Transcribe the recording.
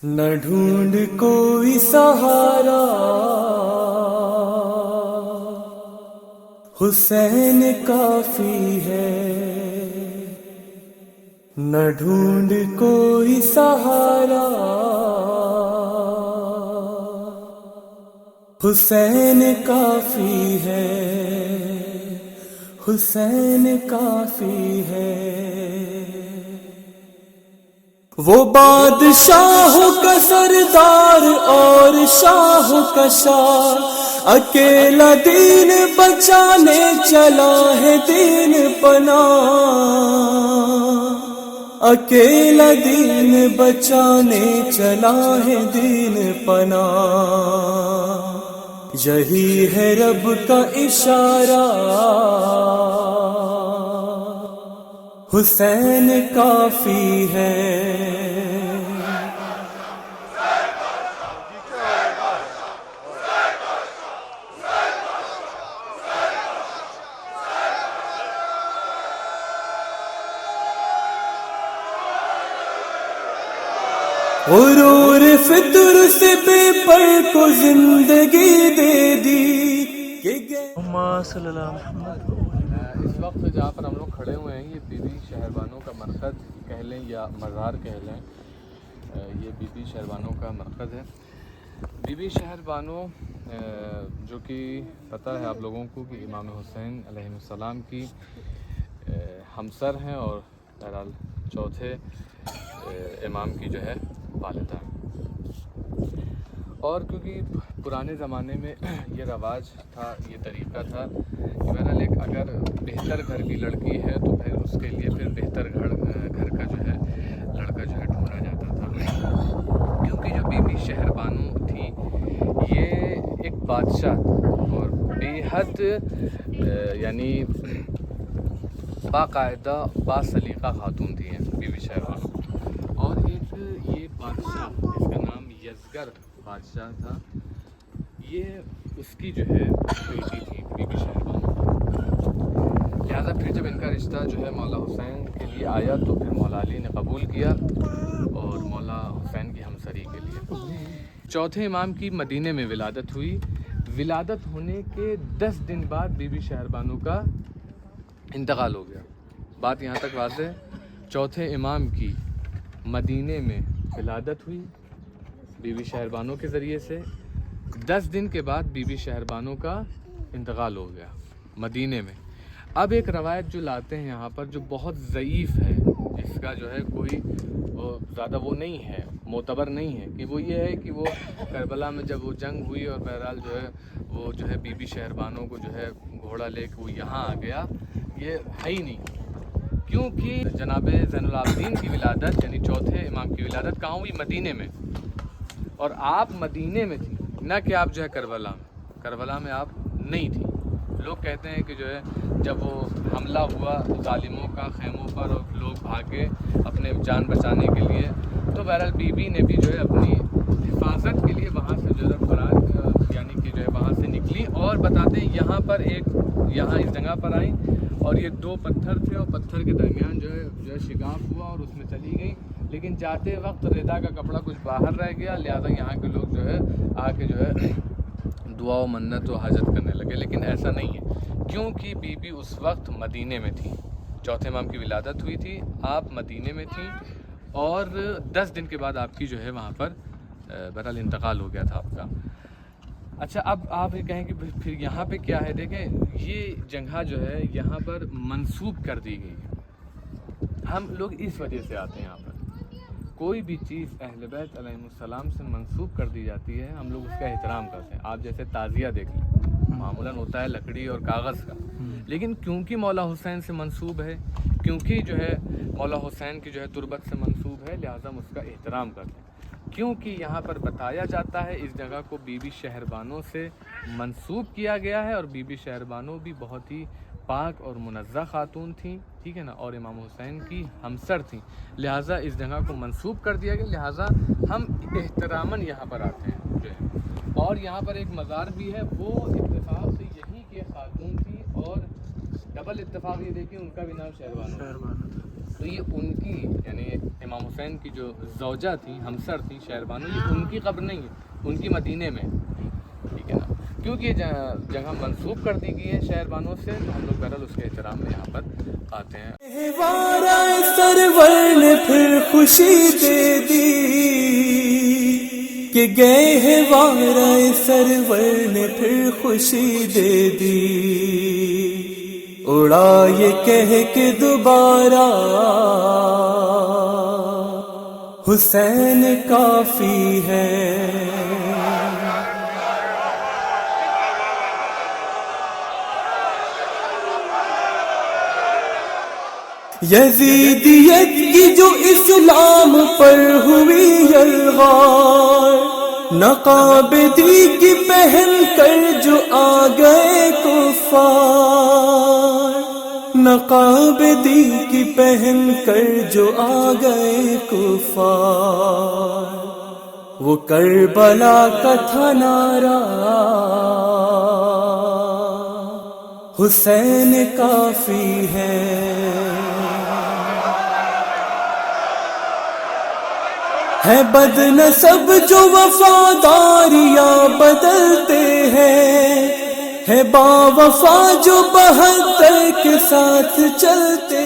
न ढूंढ कोई सहारा, हुसैन काफी है। न ढूंढ कोई सहारा, हुसैन काफी है। हुसैन काफी है। वो बादशाहों का सरदार और शाहों का शाह, अकेला दीन बचाने चला है दीन पना। अकेला दीन बचाने चला है दीन पना। यही है रब का इशारा, हुसैन काफी है। और फितर से पेपर को जिंदगी दे दी कि इस वक्त जहाँ पर हम लोग खड़े हुए हैं ये बीबी शहरबानों का मरकज़ कह लें या मज़ार कह लें, ये बीबी शहरबानों का मरकज़ है। बीबी शहरबानों जो कि पता है आप लोगों को कि इमाम हुसैन अलैहिस्सलाम की हमसर हैं और बहरहाल चौथे इमाम की जो है वालिदा। और क्योंकि पुराने ज़माने में ये रवाज था, ये तरीक़ा था कि बहरहाल एक अगर बेहतर घर की लड़की है तो फिर उसके लिए फिर बेहतर घर का जो है लड़का जो है ढूंढा जाता था। क्योंकि जो बीबी शहरबानू थी ये एक बादशाह और बेहद यानी बाकायदा बासलीक़ा खातून थी बीबी शहरबानू। और एक ये बादशाह जिसका नाम यज़गर बादशाह था, ये उसकी जो है बेटी थी बीबी शहरबानू। लिहाजा फिर जब इनका रिश्ता जो है मौला हुसैन के लिए आया तो फिर मौला अली ने कबूल किया और मौला हुसैन की हमसरी के लिए चौथे इमाम की मदीने में विलादत हुई। विलादत होने के 10 दिन बाद बीबी शहरबानू का इंतकाल हो गया। बात यहाँ तक वाज़ेह है, चौथे इमाम की मदीने में विलादत हुई बीबी शहरबानों के ज़रिए से। 10 दिन के बाद बीबी शहरबानों का इंतकाल हो गया मदीने में। अब एक रवायत जो लाते हैं यहाँ पर जो बहुत ज़ईफ़ है, जिसका जो है कोई ज़्यादा वो नहीं है, मोतबर नहीं है, कि वो ये है कि वो करबला में जब वो जंग हुई और बहरहाल जो है वो जो है बीबी शहरबानों को जो है घोड़ा लेकर वो यहाँ आ गया, ये है ही नहीं। क्योंकि जनाब ज़ैनुल आबिदीन की विलादत यानी चौथे इमाम की विलादत कहाँ हुई? मदीने में। और आप मदीने में थी, न कि आप जो है करबला में। करबला में आप नहीं थी। लोग कहते हैं कि जो है जब वो हमला हुआ ज़ालिमों का खैमों पर और लोग भागे अपने जान बचाने के लिए, तो बहरहाल बीबी ने भी जो है अपनी हिफाजत के लिए वहाँ से जो है फरार यानी कि जो है वहाँ से निकली। और बताते हैं यहाँ इस जगह पर आई और ये 2 पत्थर थे और पत्थर के दरमियान जो है शिगाफ हुआ और उसमें चली गई। लेकिन जाते वक्त रेदा का कपड़ा कुछ बाहर रह गया, लिहाजा यहाँ के लोग जो है आके जो है दुआ व मन्नत व हाजत करने लगे। लेकिन ऐसा नहीं है, क्योंकि बीबी उस वक्त मदीने में थी। चौथे इमाम की विलादत हुई थी, आप मदीने में थी और 10 दिन के बाद आपकी जो है वहाँ पर बहरहाल इंतकाल हो गया था आपका। अच्छा, अब आप ये कहें कि फिर यहाँ पे क्या है? देखें, ये जगह जो है यहाँ पर मंसूब कर दी गई है। हम लोग इस वजह से आते हैं यहाँ पर, कोई भी चीज़ अहले बैत अलैहिस्सलाम से मंसूब कर दी जाती है, हम लोग उसका एहतराम करते हैं। आप जैसे ताज़िया देख लें, मामूलन होता है लकड़ी और कागज़ का, लेकिन क्योंकि मौला हुसैन से मंसूब है, क्योंकि जो है मौला हुसैन की जो है तुरबत से मंसूब है, लिहाजा हम उसका एहतराम करते हैं। क्योंकि यहाँ पर बताया जाता है इस जगह को बीबी शहरबानों से मंसूब किया गया है और बीबी शहरबानों भी बहुत ही पाक और मुनज़्ज़ा खातून थी, ठीक है ना, और इमाम हुसैन की हमसर थी। लिहाजा इस जगह को मंसूब कर दिया गया, लिहाजा हम एहतरामन यहाँ पर आते हैं जो है। और यहाँ पर एक मज़ार भी है, वो इत्तेफाक से यहीं के खातून थी और डबल इत्तेफाक ये देखिए उनका भी नाम शहरबानो। تو یہ ان کی یعنی امام حسین کی جو زوجہ تھیں، ہمسر تھیں، شہر بانو، یہ ان کی قبر نہیں ہے، ان کی مدینے میں، ٹھیک ہے نا. کیونکہ یہ جگہ منسوب کر دی گئی ہے شہر بانو سے، تو ہم لوگ بہرحال اس کے احترام میں یہاں پر آتے ہیں. گہوارہ سرور نے پھر خوشی دے دی کہ گہوارہ سرور نے پھر خوشی دے دی، اڑا یہ کہہ کے دوبارہ حسین کافی ہے. یزیدیت کی جو اسلام پر ہوئی الغار، نقابدی کی پہن کر جو آ گئے کفار، نقابدی کی پہن کر جو آ گئے کفار، وہ کربلا کا تھا نعرہ حسین کافی ہے. ہے بد نسب جو وفاداریاں بدلتے ہیں، ہے با وفا جو 72 کے ساتھ چلتے